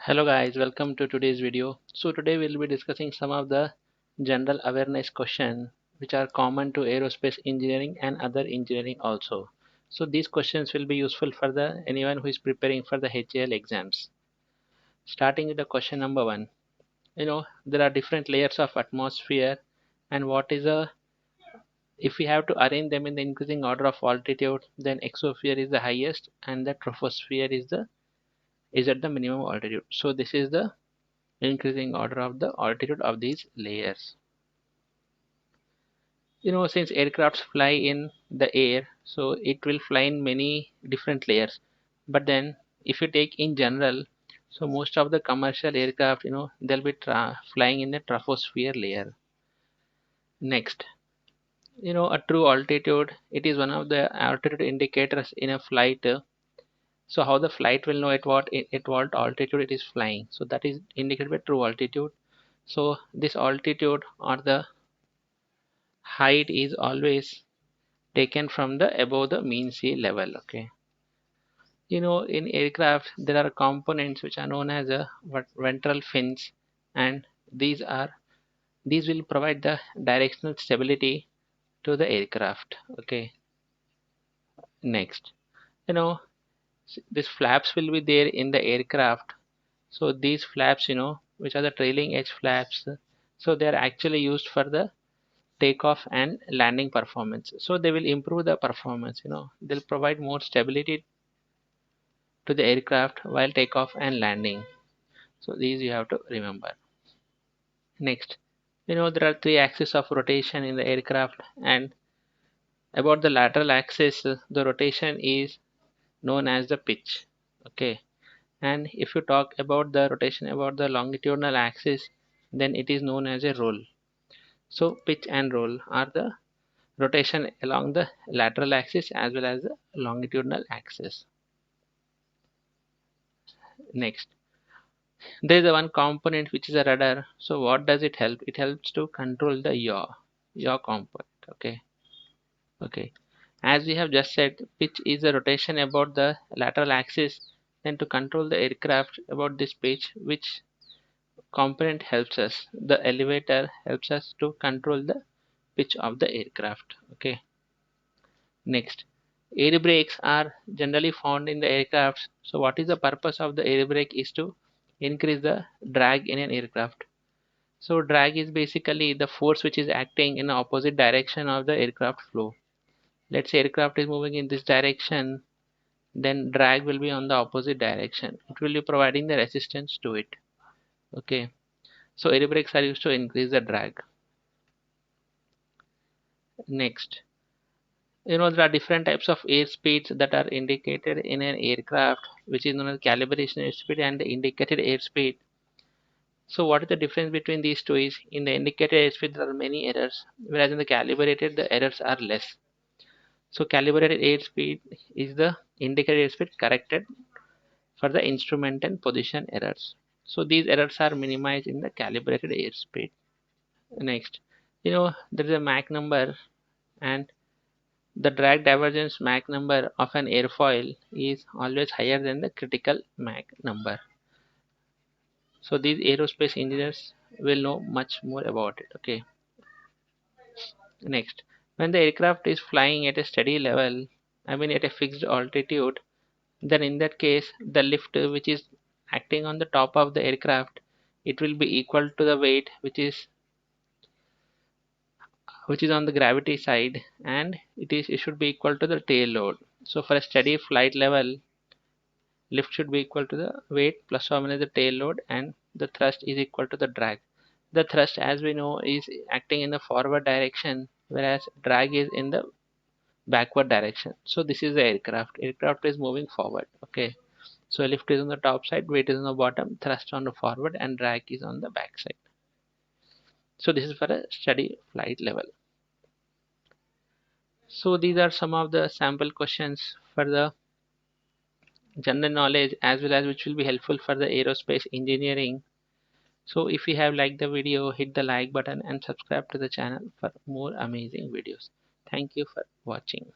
Hello guys, welcome to today's video. So today we'll be discussing some of the general awareness questions which are common to aerospace engineering and other engineering also. So these questions will be useful for the anyone who is preparing for the HAL exams. Starting with the question number 1. There are different layers of atmosphere, and what is a if we have to arrange them in the increasing order of altitude, then exosphere is the highest and the troposphere is at the minimum altitude. So this is the increasing order of the altitude of these layers. Since aircrafts fly in the air, so it will fly in many different layers. But then if you take in general, so most of the commercial aircraft, they'll be flying in the troposphere layer. Next, a true altitude, it is one of the altitude indicators in a flight. So how the flight will know at what altitude it is flying, so that is indicated by true altitude. So this altitude or the height is always taken from the above the mean sea level. Okay, in aircraft there are components which are known as a ventral fins, and these will provide the directional stability to the aircraft. Okay, next, you know these flaps will be there in the aircraft. So these flaps, which are the trailing edge flaps, so they are actually used for the takeoff and landing performance. So they will improve the performance. They'll provide more stability to the aircraft while takeoff and landing. So these you have to remember. Next, there are three axes of rotation in the aircraft, and about the lateral axis, the rotation is known as the pitch. Okay, and if you talk about the rotation about the longitudinal axis, then it is known as a roll. So pitch and roll are the rotation along the lateral axis as well as the longitudinal axis. Next, there is a one component which is a rudder. So what does it help? It helps to control the yaw component. Okay, as we have just said, pitch is a rotation about the lateral axis. Then to control the aircraft about this pitch, which component helps us? The elevator helps us to control the pitch of the aircraft. Okay, next, air brakes are generally found in the aircraft. So what is the purpose of the air brake? Is to increase the drag in an aircraft. So drag is basically the force which is acting in the opposite direction of the aircraft flow. Let's say aircraft is moving in this direction, then drag will be on the opposite direction. It will be providing the resistance to it. Okay, so air brakes are used to increase the drag. Next, there are different types of airspeeds that are indicated in an aircraft, which is known as calibration airspeed and the indicated airspeed. So what is the difference between these two? Is in the indicated airspeed there are many errors, whereas in the calibrated the errors are less. So calibrated airspeed is the indicated airspeed corrected for the instrument and position errors. So these errors are minimized in the calibrated airspeed. Next, there is a Mach number, and the drag divergence Mach number of an airfoil is always higher than the critical Mach number. So these aerospace engineers will know much more about it. Okay. Next, when the aircraft is flying at a steady level, I mean at a fixed altitude, then in that case the lift which is acting on the top of the aircraft, it will be equal to the weight which is on the gravity side, and it should be equal to the tail load. So for a steady flight level, lift should be equal to the weight plus or minus the tail load, and the thrust is equal to the drag. The thrust, as we know, is acting in the forward direction, whereas drag is in the backward direction. So this is the aircraft is moving forward. Okay, so lift is on the top side, weight is on the bottom, thrust on the forward, and drag is on the back side. So this is for a steady flight level. So these are some of the sample questions for the general knowledge, as well as which will be helpful for the aerospace engineering. So if you have liked the video, hit the like button and subscribe to the channel for more amazing videos. Thank you for watching.